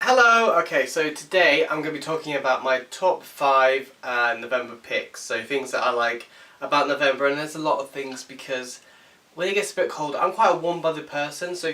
Hello! Okay, so today I'm going to be talking about my top 5 November picks. So things that I like about November, and there's a lot of things because when it gets a bit colder, I'm quite a warm-blooded person, so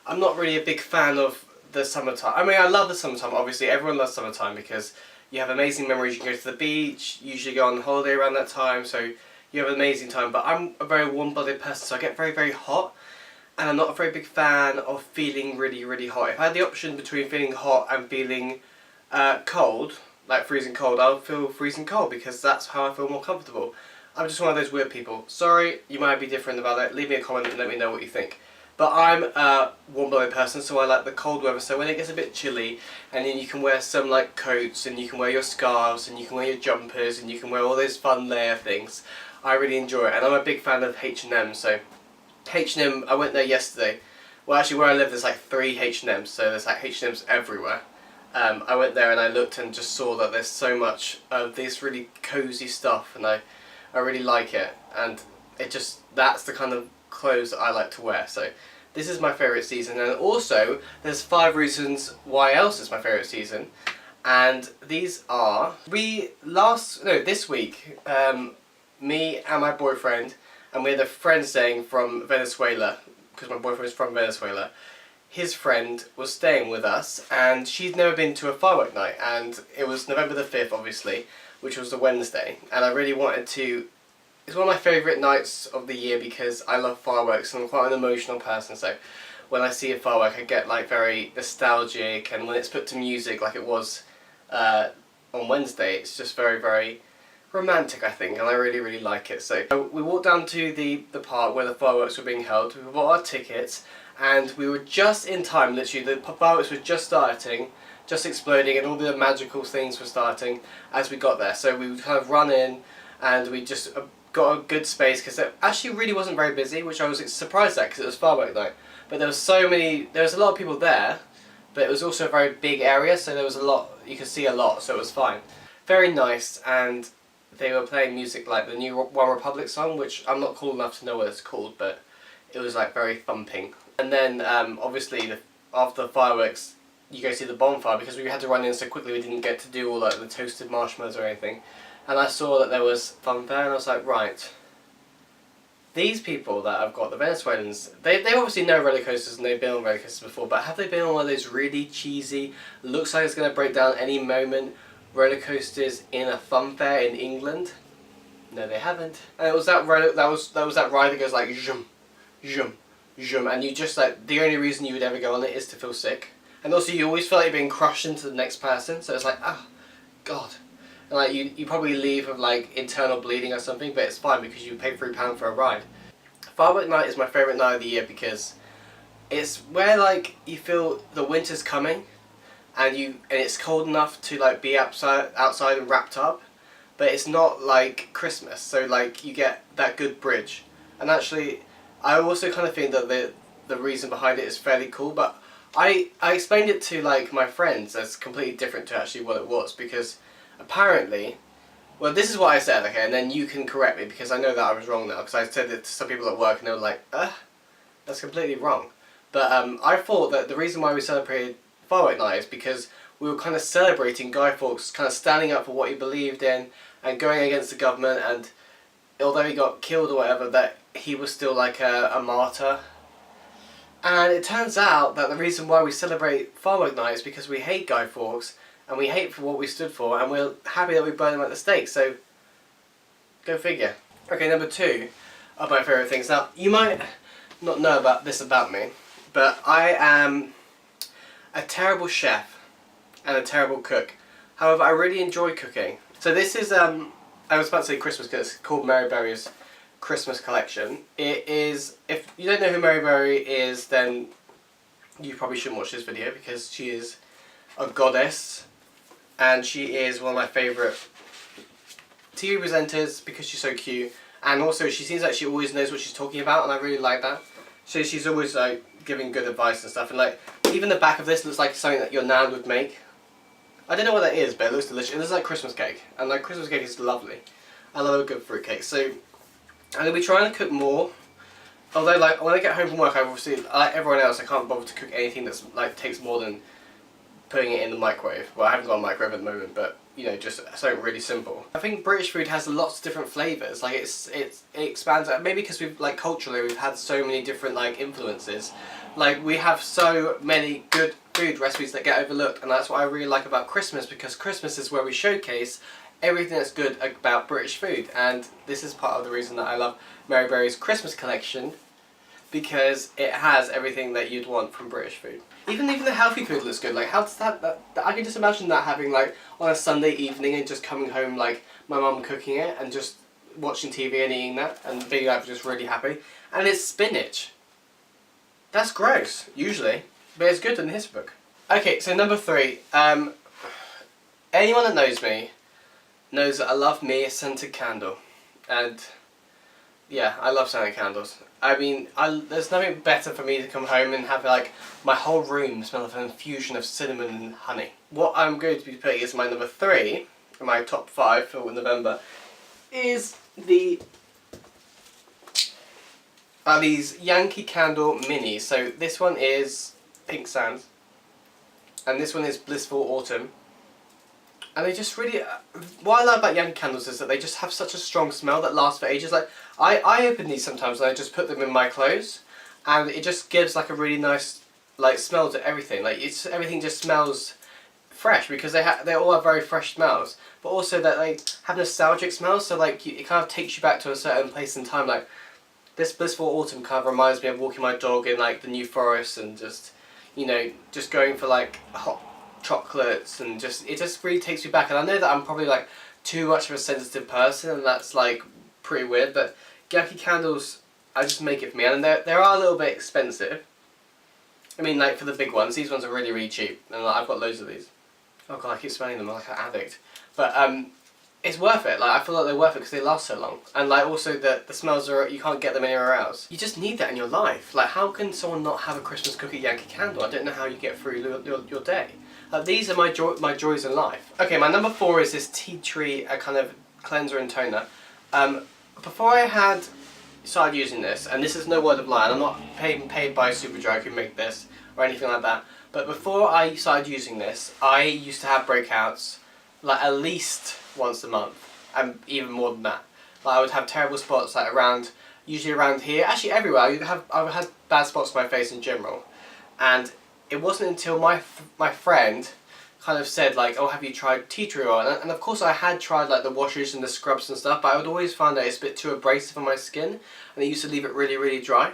I'm not really a big fan of the summertime. I mean, I love the summertime, obviously. Everyone loves summertime because you have amazing memories. You can go to the beach, usually go on holiday around that time, so you have an amazing time. But I'm a very warm-blooded person, so I get very, very hot. And I'm not a very big fan of feeling really, really hot. If I had the option between feeling hot and feeling cold, like freezing cold, I would feel freezing cold because that's how I feel more comfortable. I'm just one of those weird people. Sorry, you might be different about it. Leave me a comment and let me know what you think. But I'm a warm-blooded person, so I like the cold weather. So when it gets a bit chilly, and then you can wear some like coats, and you can wear your scarves, and you can wear your jumpers, and you can wear all those fun layer things, I really enjoy it. And I'm a big fan of H&M, so H&M, I went there yesterday. Well, actually where I live there's like 3 H&Ms, so there's like H&Ms everywhere. I went there and I looked and just saw that there's so much of this really cozy stuff, and I really like it, and that's the kind of clothes that I like to wear. So this is my favourite season, and also there's 5 reasons why else it's my favourite season, and these are, this week, me and my boyfriend, and we had a friend staying from Venezuela, because my boyfriend is from Venezuela. His friend was staying with us, and she'd never been to a firework night, and it was November the 5th, obviously, which was the Wednesday, and I really wanted to. It's one of my favourite nights of the year because I love fireworks, and I'm quite an emotional person, so when I see a firework I get like very nostalgic, and when it's put to music like it was on Wednesday, it's just very, very romantic, I think, and I really, really like it. So we walked down to the park where the fireworks were being held. We bought our tickets, and we were just in time. Literally, the fireworks were just starting, just exploding, and all the magical things were starting as we got there. So we would kind of run in, and we just got a good space because it actually really wasn't very busy, which I was surprised at because it was firework night. But there was a lot of people there, but it was also a very big area, so there was a lot. You could see a lot, so it was fine. Very nice, and they were playing music like the new One Republic song, which I'm not cool enough to know what it's called, but it was like very thumping. And then obviously after the fireworks you go see the bonfire, because we had to run in so quickly we didn't get to do all like the toasted marshmallows or anything. And I saw that there was funfair, and I was like, right, these people that I've got, the Venezuelans, they obviously know roller coasters and they've been on roller coasters before, but have they been on one of those really cheesy, looks like it's going to break down any moment roller coasters in a funfair in England? No, they haven't. And it was that that ride that goes like zoom, zoom, zoom, and you just like, the only reason you would ever go on it is to feel sick, and also you always feel like you're being crushed into the next person. So it's like, oh god, and like you probably leave with like internal bleeding or something, but it's fine because you paid £3 for a ride. Firework night is my favourite night of the year because it's where like you feel the winter's coming, and it's cold enough to like be outside and wrapped up, but it's not like Christmas, so like you get that good bridge. And actually I also kind of think that the reason behind it is fairly cool, but I explained it to like my friends as completely different to actually what it was, because apparently, well, this is what I said, okay, and then you can correct me because I know that I was wrong now, because I said it to some people at work and they were like, that's completely wrong. But I thought that the reason why we celebrated firework night is because we were kind of celebrating Guy Fawkes kind of standing up for what he believed in and going against the government, and although he got killed or whatever, that he was still like a martyr. And it turns out that the reason why we celebrate firework night is because we hate Guy Fawkes, and we hate for what we stood for, and we're happy that we burned him at the stake, so go figure. Okay, number 2 of my favourite things. Now, you might not know about me, but I am a terrible chef and a terrible cook. However, I really enjoy cooking. So this is, I was about to say Christmas because it's called Mary Berry's Christmas collection. It is, if you don't know who Mary Berry is, then you probably shouldn't watch this video because she is a goddess, and she is one of my favourite TV presenters because she's so cute, and also she seems like she always knows what she's talking about, and I really like that. So she's always like giving good advice and stuff, and like even the back of this looks like something that your nan would make. I don't know what that is, but it looks delicious. It looks like Christmas cake, and like Christmas cake is lovely. I love a good fruit cake. So I'm gonna be trying to cook more. Although like when I get home from work, I obviously, like everyone else, I can't bother to cook anything that's like takes more than putting it in the microwave. Well, I haven't got a microwave at the moment, but you know, just something really simple. I think British food has lots of different flavours. Like it expands. Maybe because we've like culturally we've had so many different like influences. Like we have so many good food recipes that get overlooked, and that's what I really like about Christmas, because Christmas is where we showcase everything that's good about British food, and this is part of the reason that I love Mary Berry's Christmas collection, because it has everything that you'd want from British food. Even the healthy food looks good. Like how does that I can just imagine that having like on a Sunday evening and just coming home, like my mum cooking it and just watching TV and eating that and being like just really happy. And it's spinach. That's gross, usually, but it's good in the history book. Okay, so number 3. Anyone that knows me knows that I love me a scented candle, and yeah, I love scented candles. I mean, there's nothing better for me to come home and have like my whole room smell of an infusion of cinnamon and honey. What I'm going to be putting as my number 3, in my top 5 for November, is these Yankee Candle Minis. So this one is Pink Sands, and this one is Blissful Autumn. And they just really, what I love about Yankee candles is that they just have such a strong smell that lasts for ages. Like, I open these sometimes and I just put them in my clothes, and it just gives like a really nice like smell to everything. Like everything just smells fresh, because they all have very fresh smells, but also that they have nostalgic smells. So like it kind of takes you back to a certain place in time. Like this Blissful Autumn kind of reminds me of walking my dog in like the New Forest, and just, you know, just going for like hot chocolates, and it just really takes me back. And I know that I'm probably like too much of a sensitive person, and that's like pretty weird, but Yankee candles, I just make it for me, and they are a little bit expensive. I mean, like for the big ones, these ones are really really cheap, and like, I've got loads of these. Oh god, I keep smelling them, I'm like an addict. But it's worth it. Like I feel like they're worth it because they last so long, and like also the smells are, you can't get them anywhere else. You just need that in your life. Like how can someone not have a Christmas cookie Yankee candle? I don't know how you get through your day. These are my joys in life. Okay, my number 4 is this tea tree kind of cleanser and toner. Before I had started using this, and this is no word of lie, and I'm not paid by Superdrug who make this or anything like that, but before I started using this, I used to have breakouts like at least once a month, and even more than that. Like I would have terrible spots like usually around here, actually everywhere. I had bad spots on my face in general, and it wasn't until my friend kind of said like, oh, have you tried tea tree oil? And of course I had tried like the washes and the scrubs and stuff, but I would always find that it's a bit too abrasive on my skin, and it used to leave it really really dry.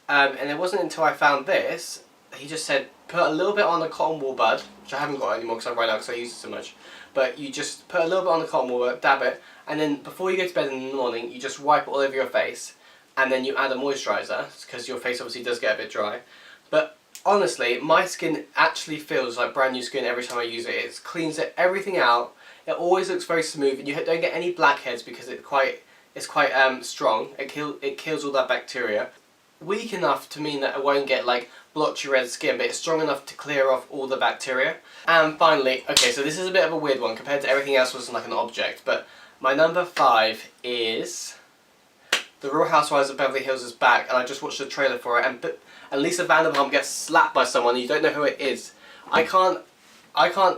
And it wasn't until I found this, he just said put a little bit on the cotton wool bud, which I haven't got anymore because I've run out because I use it so much. But you just put a little bit on the cotton wool bud, dab it, and then before you go to bed in the morning, you just wipe it all over your face, and then you add a moisturiser because your face obviously does get a bit dry. But honestly, my skin actually feels like brand new skin every time I use it. It cleans everything out. It always looks very smooth, and you don't get any blackheads because it's quite strong. It kills all that bacteria. Weak enough to mean that it won't get like blotchy red skin, but it's strong enough to clear off all the bacteria. And finally, okay, so this is a bit of a weird one compared to everything else was like an object, but my number 5 is The Real Housewives of Beverly Hills is back, and I just watched the trailer for it, and Lisa Vanderpump gets slapped by someone and you don't know who it is. I can't,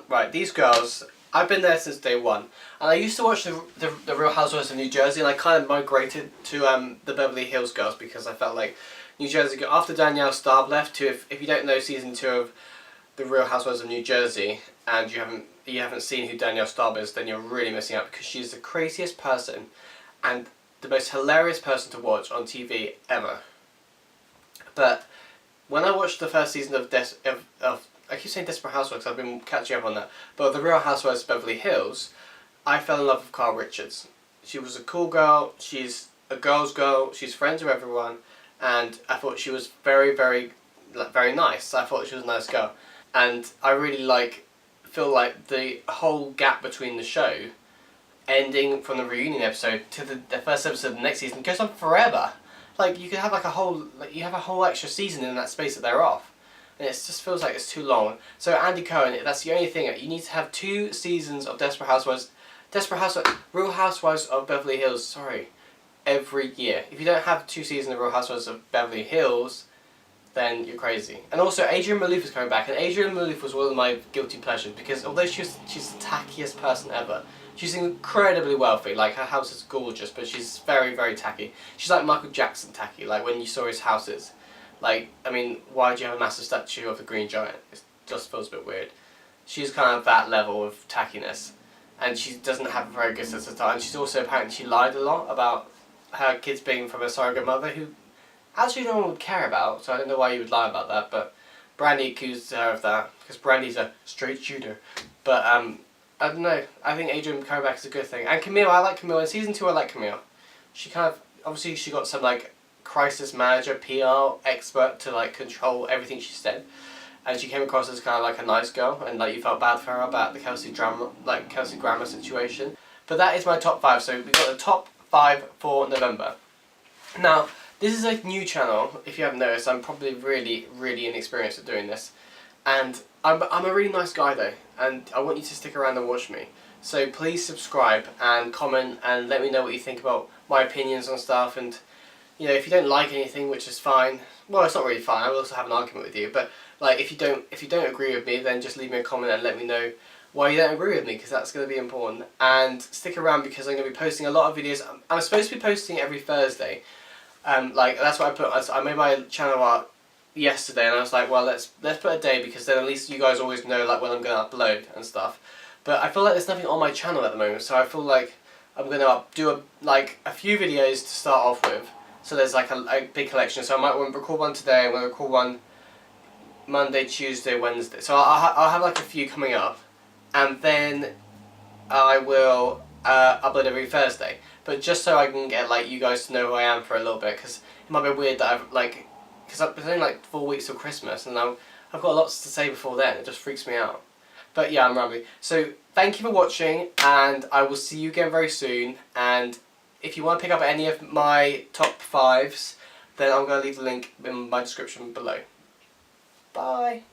right, these girls, I've been there since day one, and I used to watch the Real Housewives of New Jersey, and I kind of migrated to the Beverly Hills girls because I felt like New Jersey, after Danielle Staub left, to if you don't know season 2 of the Real Housewives of New Jersey, and you haven't seen who Danielle Staub is, then you're really missing out, because she's the craziest person and the most hilarious person to watch on TV ever. But when I watched the first season of I keep saying Desperate Housewives, I've been catching up on that, but The Real Housewives of Beverly Hills, I fell in love with Carl Richards. She was a cool girl, she's a girl's girl, she's friends with everyone, and I thought she was very, very, very nice. I thought she was a nice girl. And I really feel like the whole gap between the show, ending from the reunion episode to the first episode of the next season, goes on forever. Like you could have like a whole extra season in that space that they're off, and it just feels like it's too long. So Andy Cohen, that's the only thing. You need to have 2 seasons of Real Housewives of Beverly Hills. Sorry, every year. If you don't have 2 seasons of Real Housewives of Beverly Hills, then you're crazy. And also, Adrian Malouf is coming back, and Adrian Malouf was one of my guilty pleasures because although she's the tackiest person ever, she's incredibly wealthy. Like, her house is gorgeous, but she's very, very tacky. She's like Michael Jackson tacky. Like, when you saw his houses, like, I mean, why do you have a massive statue of the Green Giant? It just feels a bit weird. She's kind of that level of tackiness, and she doesn't have a very good sense of style. And she's also apparently she lied a lot about her kids being from a surrogate mother who actually no one would care about, so I don't know why you would lie about that, but Brandy accused her of that, because Brandy's a straight shooter. But, I don't know, I think Adrian coming back is a good thing. And Camille, I like Camille. In season 2 I like Camille. She kind of, obviously she got some, like, crisis manager, PR expert to, like, control everything she said. And she came across as kind of like a nice girl, and, like, you felt bad for her about the Kelsey Grammer situation. But that is my top 5, so we've got the top 5 for November. Now, this is a new channel. If you haven't noticed, I'm probably really, really inexperienced at doing this. And I'm a really nice guy though, and I want you to stick around and watch me. So please subscribe and comment and let me know what you think about my opinions on stuff. And, you know, if you don't like anything, which is fine, well, it's not really fine, I will also have an argument with you, but like, if you don't agree with me, then just leave me a comment and let me know why you don't agree with me, because that's going to be important. And stick around because I'm going to be posting a lot of videos. I'm supposed to be posting every Thursday. Like, that's what I put. I made my channel art yesterday, and I was like, well, let's put a day, because then at least you guys always know, like, when I'm going to upload and stuff. But I feel like there's nothing on my channel at the moment, so I feel like I'm going to do a few videos to start off with. So there's like a big collection. So I might record one today. I'm going to record one Monday, Tuesday, Wednesday. So I'll have like a few coming up, and then I will upload every Thursday. But just so I can get like you guys to know who I am for a little bit, because it might be weird that I've like, because it's only like 4 weeks till Christmas, and I've got lots to say before then. It just freaks me out. But yeah, I'm rambling. So thank you for watching, and I will see you again very soon. And if you want to pick up any of my top 5s, then I'm going to leave the link in my description below. Bye.